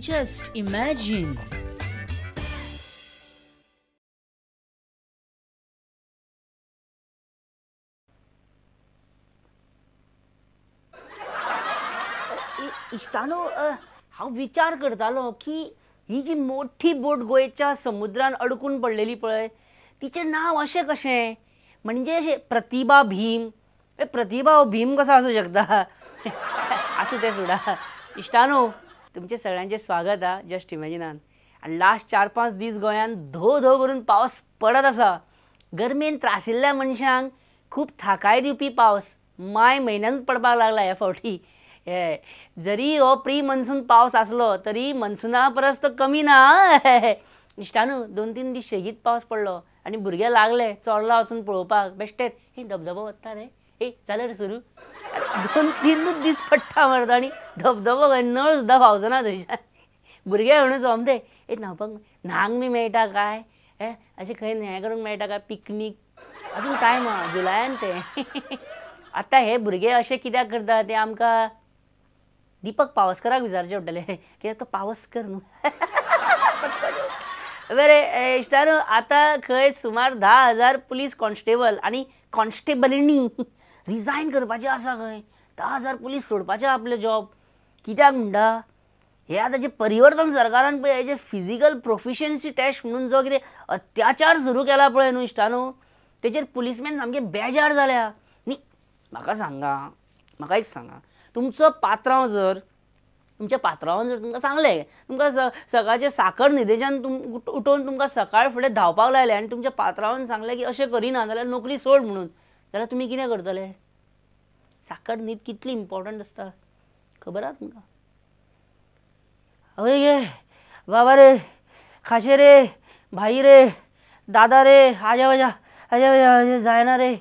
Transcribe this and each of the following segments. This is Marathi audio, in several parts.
Just imagine. इश्तानो हांव विचार करतालो की ही जी मोठी बोट गोंयच्या समुद्रान अडकून पडलेली पळय तिचें नांव अशें कशें म्हणजे अशें प्रतिभा भीम. प्रतिभा हो भीम कसो आसूं शकता. आसूं तें सोडा. इश्तानो तुमचे सगळ्यांचे स्वागत हा जस्ट इमॅजिनान. आनी लास्ट 4-5 दीस गोंयान धो धो करून पावस पडत आसा. गरमेन त्रासिल्ल्या मनशांक खूब थाकाय दिवपी पावस माय म्हयन्यानूच पडपाक लागला ह्या फावटी. जरी हो प्री मनसून पावस आसलो तरी मनसुना परस तो कमी ना. इश्तानो 2-3 दीस शेगीत पावस पडलो आनी भुरगे लागले चोडला वचून पळोवपाक बेश्टेच हे धबधबो वता रे हे जालें रे सुरू. 2-3 दीस पडटा मरता आनी धबधबो खंय नळ सुद्दां पावचना थंयच्यान. भुरगे म्हणून सोमते हे न्हांवपाक न्हांवंक बी मेळटा काय अशें खंय हें करूंक मेळटा काय पिकनीक अजून टायम आहा जुलायान तें. आतां हे भुरगे अशें कित्याक करता तें आमकां दीपक पावसकराक विचारचें पडटलें कित्याक तो पावसकर न्हू. बरें इश्टानो आतां खंय सुमार 10,000 पुलीस कॉन्स्टेबल आनी कॉन्स्टेबलींनी रिजायन करपाचें आसा. खंय 10,000 पुलीस सोडपाचें आपलें जॉब. कित्याक म्हणटा हे आतां जें परिवर्तन सरकारान पळय हेजे फिजिकल प्रोफिशियन्सी टेस्ट म्हणून जो कितें अत्याचार सुरू केला पळय न्हू इश्टानो तेजेर पुलीसमॅन सामके बेजार जाल्या. न्ही म्हाका सांगा म्हाका एक सांगा तुमचो पात्रांव जर तुमच्या पात्रांवान जर तुमकां सांगलें तुमकां सकाळचे साकर न्हिदेच्यान उठोवन तुमकां सकाळ फुडें धांवपाक लायलें आनी तुमच्या पात्रांवान सांगलें की अशें करिना जाल्यार नोकरी सोड म्हणून जाल्यार तुमी कितें करतले. साकर न्हीद कितली इम्पॉर्टंट आसता खबर आहा तुमकां. हय गे बाबा रे खाशे रे भाई रे दादा रे आजा बाजा आजा बाजा जायना रे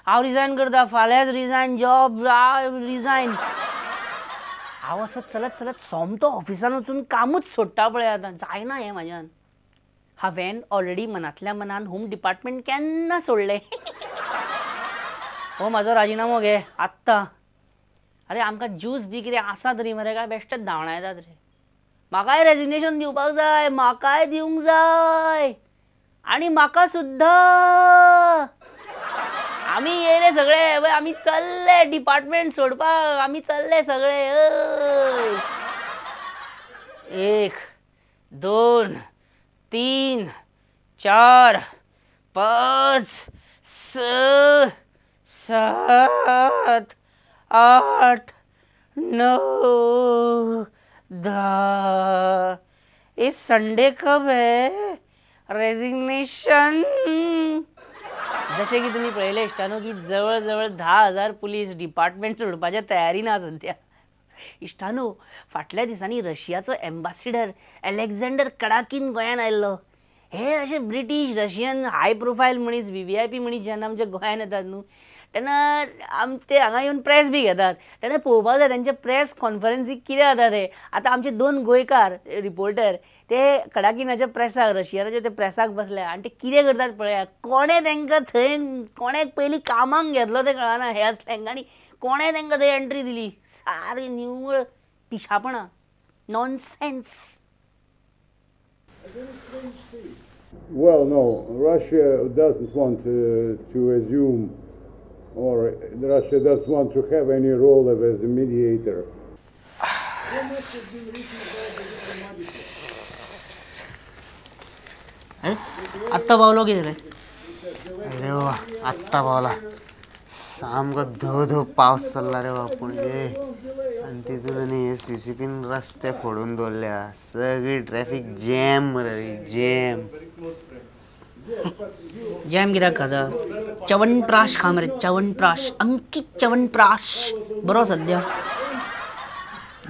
हांव रिजायन करता फाल्यांच रिजायन जॉब रिजायन. हांव असो चलत चलत सोमतो ऑफिसान वचून कामूच सोडटा पळय आतां जायना हें म्हाज्यान. हांवें ऑलरेडी मनांतल्या मनान होम डिपार्टमेंट केन्ना सोडलें. हो म्हाजो राजिनामो घे आत्तां. अरे आमकां ज्यूस बी कितें आसा तरी मरे काय बेश्टेच धांवणा येतात रे. म्हाकाय रेजिग्नेशन दिवपाक जाय म्हाकाय दिवंक जाय आनी म्हाका सुद्दां. आमी येयले सगळे आमी चल्ले डिपार्टमेंट सोडपाक आमी चल्ले सगळे. 1 2 3 4 5 6 7 8 9 10. ये संडे कब है रेजिग्नेशन. जशें की तुमी पळयलें इश्टानो की जवळ जवळ 10,000 पुलीस डिपार्टमेंट सोडपाच्या तयारीन आसा सद्या. इश्टानो फाटल्या दिसांनी रशियाचो एम्बॅसिडर अलेक्झांडर कडाकीन गोंयान आयल्लो. हे अशे ब्रिटीश रशियन हाय प्रोफायल मनीस VVIP मनीस जेन्ना आमच्या गोंयान येतात न्हू तेन्ना ते हांगा येवन प्रेस बी घेतात तेन्ना पळोवपाक जाय तेंचे प्रेस कॉन्फरन्सीक कितें जाता तें. आतां आमचे 2 गोंयकार रिपोर्टर ते कडाकिनाच्या प्रेसाक रशियनाच्या ते प्रेसाक बसल्या आनी ते कितें करतात पळयात. कोणें तांकां थंय कोणें पयलीं कामाक घेतलो तें कळना ह्या स्लँगांनी कोणें तांकां थंय एंट्री दिली. सारी निव्वळ पिशापणां nonsense. Well, no, Russia doesn't want to assume, or Russia doesn't want to have any role as a mediator. आत्ता पावलो कितें रे. अरे वा आत्ता पावला. सामको धो धो पावस चल्ला रे बाबा पणजे आनी तितून आनी हे CCPन रस्ते फोडून दवरल्या. सगळी ट्रॅफिक जॅम मरे जॅम. जॅम कित्याक खाता च्यवनप्राश खा मरे च्यवनप्राश अंकीत च्यवनप्राश बरो सद्या.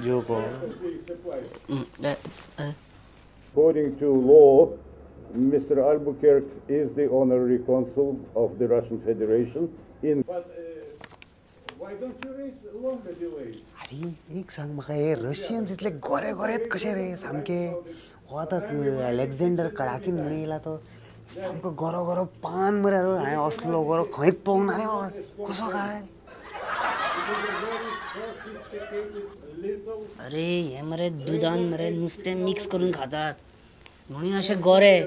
जोको According to law, Mr. Albuquerque is the honorary consul of the Russian Federation in. But why don't you raise longer delays? अरे एक सांग म्हाका हे रशियन्स इतले गोरे गोरेत कशे रे सामके. हो आतां अलेक्झांडर कडाकीन म्हणून येयला तो सामको गोरो गोरो पान मरे. हांवें असलो गोरो खंयच पळोवंक ना रे बाबा कसो काय. It is a very sophisticated little अरे हे मरे दुधान मरे नुस्तें मिक्स करून खातात म्हणून अशे गोरे.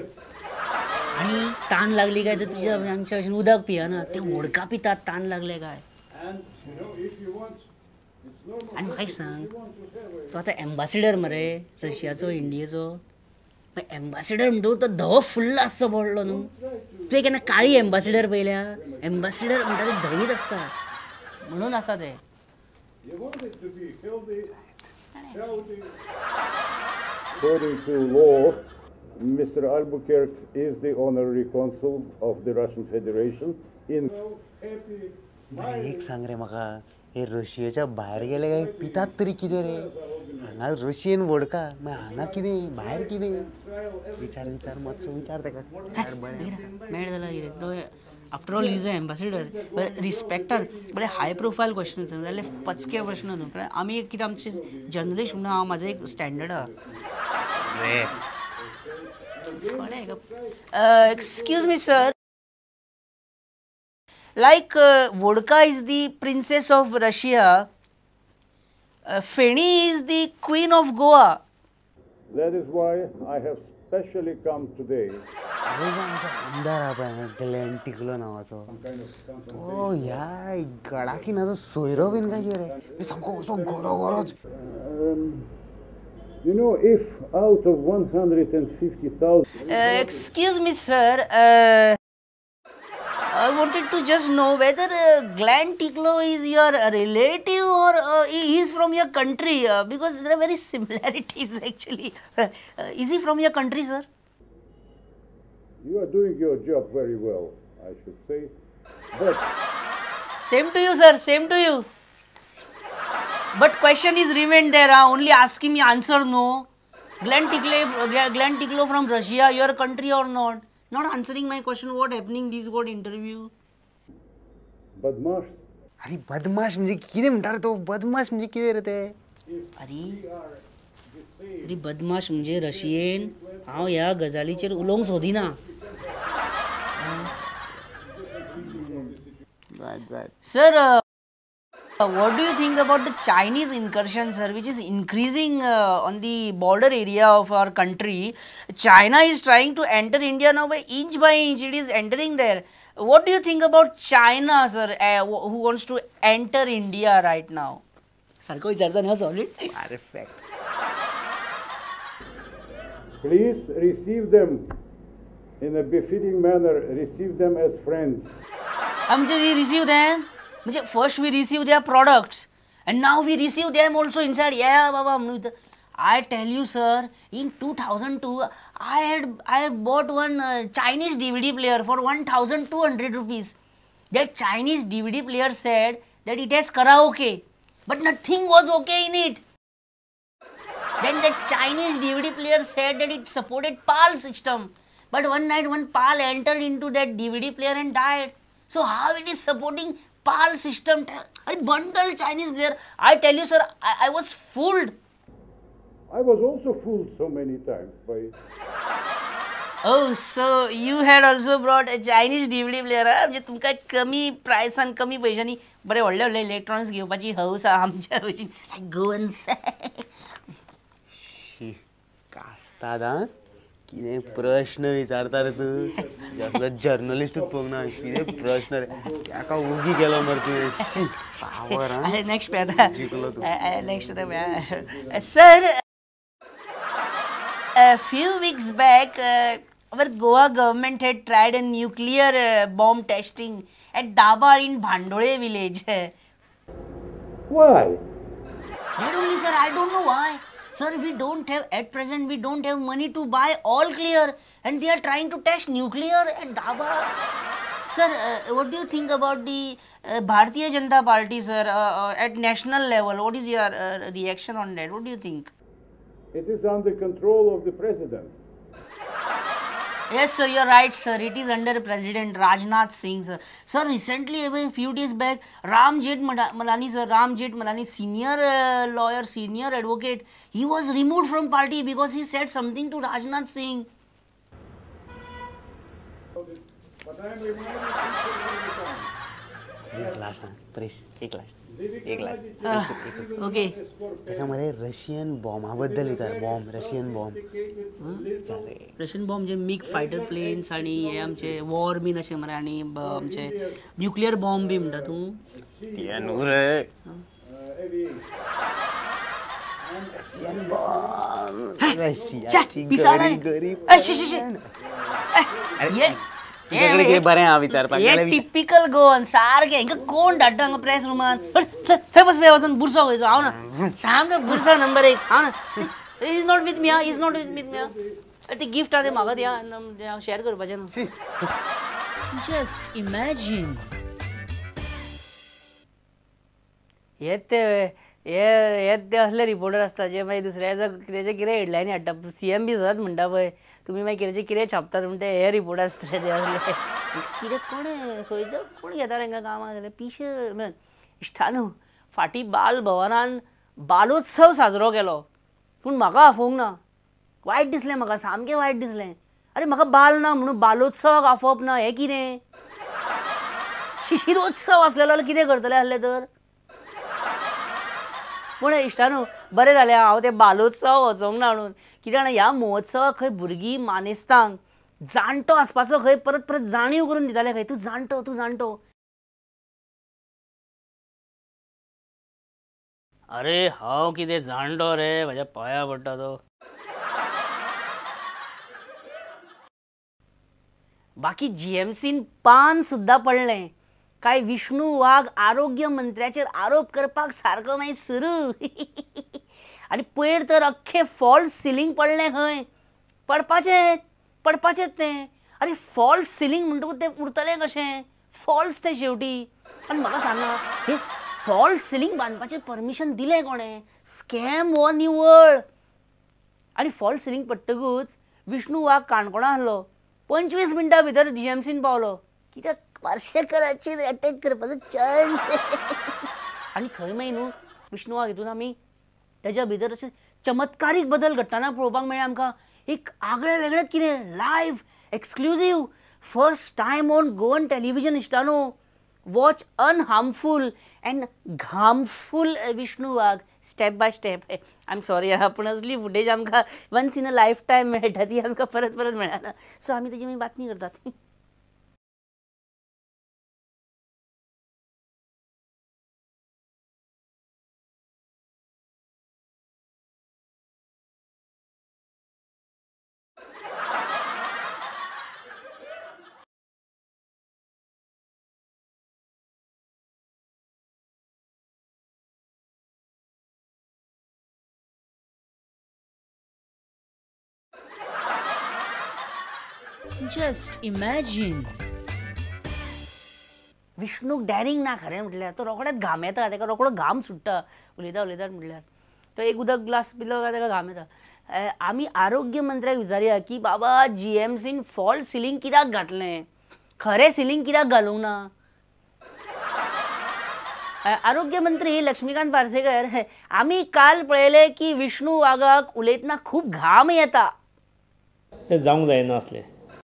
आणि ताण लागली काय तर तुझ्या आमच्या अशें उदक पियना ते वोडका पितात ताण लागले काय. आणि म्हाका एक सांग तो आतां एम्बॅसिडर मरे रशियाचो इंडियेचो एम्बॅसिडर म्हणटकूच तो धवो फुल्ल आसचो पडलो न्हू. तुवें केन्ना काळी एम्बॅसिडर पळयल्या? एम्बॅसिडर म्हणटा ते धवीत आसता म्हणून आसा ते. According to law, Mr. Albuquerque is the honorary consul of the Russian Federation in. अरे एक सांग रे म्हाका, हे रशियेच्या भायर गेले काय पितात तरी कितें रे? हांगा रशियन वोडका मागीर हांगा कितें भायर कितें? विचार विचार मातसो विचार तेका. मेळ जाल्यार कितें तो after all is a ambassador रिस्पेक्टान बरे हाय प्रोफायल क्वेश्चन जाल्यार पचके प्रश्न न्हू. कळ्ळें? आमी कितें आमचे जर्नलिस्ट म्हणून हांव म्हाजो एक स्टँडर्ड आहा. Excuse me sir, like vodka is the princess of Russia, Feni is the queen of Goa. That is why I have specially come today. रोज आमचो आमदार हा पळय ग्लेन टिकलो नावाचो तो ह्या गडाकिनाचो सोयरो बीन काय रे सामको असो गोरो गोरोच. You know, if out of 150,000. Excuse me sir, I wanted to just know whether Glenn Ticklow is your relative or he is from your country because there are very similarities actually. Is he from your country, sir? You are doing your job very well, I should say. But Same to you, sir. Same to you. But question is remained there. Only asking me answer no. Glenn Ticklow from Russia, your country or not? Not answering my question. What happening? This got interview. Badmash. अरे बदमाश म्हणजे कितें म्हणटा रे तो? बदमाश म्हणजे कितें रे ते? अरे बदमाश म्हणजे रशियेन हांव ह्या गजालीचेर उलोवंक सोदिना. Sir, what do you think about the Chinese incursion, sir, which is increasing on the border area of our country? China is trying to enter India now by inch. It is entering there. What do you think about China, sir, who wants to enter India right now? Sarko विचारता ना solid. Perfect. Please receive them in a befitting manner. Receive them as friends. We receive them. First we receive their products and now we receive them also inside. Yeah, Baba. I tell you, sir, in 2002, I had bought one Chinese DVD player for 1,200 rupees. That Chinese DVD player said that it has karaoke, but nothing was okay in it. Then that Chinese DVD player said that it supported PAL system, but one night one PAL entered into that DVD player and died. So how it is supporting PAL system? A bundle Chinese player. I tell you, sir, I was fooled. I was also fooled so many times by. Oh, so you had also brought a Chinese DVD player? म्हणजे तुमका कमी प्रायसान कमी पैशांनी बरे व्हडले व्हडले इलेक्ट्रॉनिक्स घेवपाची हौस आहा आमच्या भशेन. Go and say. कास्ताद हा? कितें प्रश्न विचारता रे तू? असलो जर्नलिस्टूच पळोवंक ना. कितें प्रश्न रे? ताका उगी गेलो मरे तू. पावर हा? Next पेता. Next sir, a few weeks back, our Goa government had tried a nuclear bomb testing at Dabar in Bhandole village. Why? That only, sir, I don't know why. Sir, at present, we don't have money to buy all clear and they are trying to test nuclear at Dabar. Sir, what do you think about the Bharatiya Janata Party, sir, at national level? What is your reaction on that? What do you think? It is under control of the president. Yes, sir, you're right, sir. It is under President Rajnath Singh, sir. Sir, recently, a few days back, Ram Jethmalani, senior lawyer, senior advocate, he was removed from party because he said something to Rajnath Singh. But I am reminding you. एक लास्ट ना, प्लीज एक लास्ट. एक ग्लास ओके त्याला मरे रशियन बॉम्बा बद्दल विचार रशियन बॉम्ब रशियन बॉम्ब म्हणजे मिग फायटर प्लेन्स आणि हे आमचे वॉर बीन अशें मरे आनी आमचे न्युक्लियर बॉम्ब बी म्हणटा तूं ती नूर रशियन बॉम्ब रशियाची गरीब ये बरें हा विचारपाक टिपिकल गोवन सारकें हिंगा कोण धाडटा हांगा प्रेस रूमान थंय बस बे वचून बुरसो खंयचो हांव ना सामको बुरसो नंबर 1 हांव ना is not with me is not with me ती गिफ्ट हा ते म्हाका दिया हांव शेअर करपाचें न्हू Just imagine. ते असले रिपोर्टर असतात जे मागीर दुसऱ्याच्या कितें हेडलायनी हाडटा CM बी सदांच म्हणटा पळय तुमी मागीर कितें छापतात म्हणून ते हे रिपोर्टर आसतले ते असले कितें कोण खंयचो कोण घेता तांकां कामाक जाल्यार पिशे इश्टानू फाटीं बाल भवनान बालोत्सव साजरो केलो पूण म्हाका आफोवंक ना वायट दिसलें म्हाका सामकें वायट दिसलें अरे म्हाका बाल ना म्हणून बालोत्सवाक आफोवप ना हें कितें शिशिरोत्सव आसलेलो जाल्यार कितें करतले आसले तर पूण इश्टानू बरें जालें हांव ते बालोत्सव वचोंक ना म्हणून कित्याक जाणा ह्या महोत्सवाक खंय भुरगीं मानेस्तांक जाणटो आसपाचो खंय परत परत जाणीव करून दिताले खंय तूं जाणटो अरे हांव कितें जाणटो रे म्हाज्या पांया पडटा तो बाकी GMCन पान सुद्दां पडलें काय विष्णू वाघ आरोग्य मंत्र्याचेर आरोप करपाक सारको मागीर सुरू आनी पयर तर अख्खें फॉल्स सिलींग पडलें खंय पडपाचेंच तें अरे फॉल्स सिलींग म्हणटकूच तें उरतलें कशें फॉल्स तें शेवटी आनी म्हाका सांगा हे फॉल्स सिलींग बांदपाचें परमिशन दिलें कोणें स्कॅम हो निवळ आनी फॉल्स सिलींग पडटकूच विष्णू वाघ काणकोणा आहलो 25 मिनटां भितर GMCन पावलो कित्याक पार्शेकराचेर अटॅक करपाचो चान्स आनी थंय मागीर न्हू विष्णू वाघ हितून आमी तेज्या भितर अशें चमत्कारीक बदल घडटाना पळोवपाक मेळ्ळें आमकां एक आगळें वेगळेंच कितें live exclusive first time on Goan television इश्टानो वॉच अनहार्मफूल अँड घामफूल Vishnu Wagh step by step I am sorry पूण असली फुटेज आमकां once in a lifetime मेळटा ती आमकां परत परत मेळना सो आमी तेजी मागीर बातमी करतात Just imagine. विष्णूक डॅरिंग ना खरें म्हटल्यार तो रोखडेच घाम येता ताका रोखडो घाम सुट्टा उलयता म्हटल्यार तो एक उदक ग्लास पिलो काय ताका घाम येता आमी आरोग्य मंत्र्याक विचारया की बाबा GMCन फॉल सिलींग कित्याक घातलें खरें सिलींग कित्याक घालूंक ना आरोग्य मंत्री लक्ष्मीकांत पार्सेकर आमी काल पळयलें की विष्णू वाघाक उलयतना खूब घाम येता तें जावंक जायना आसलें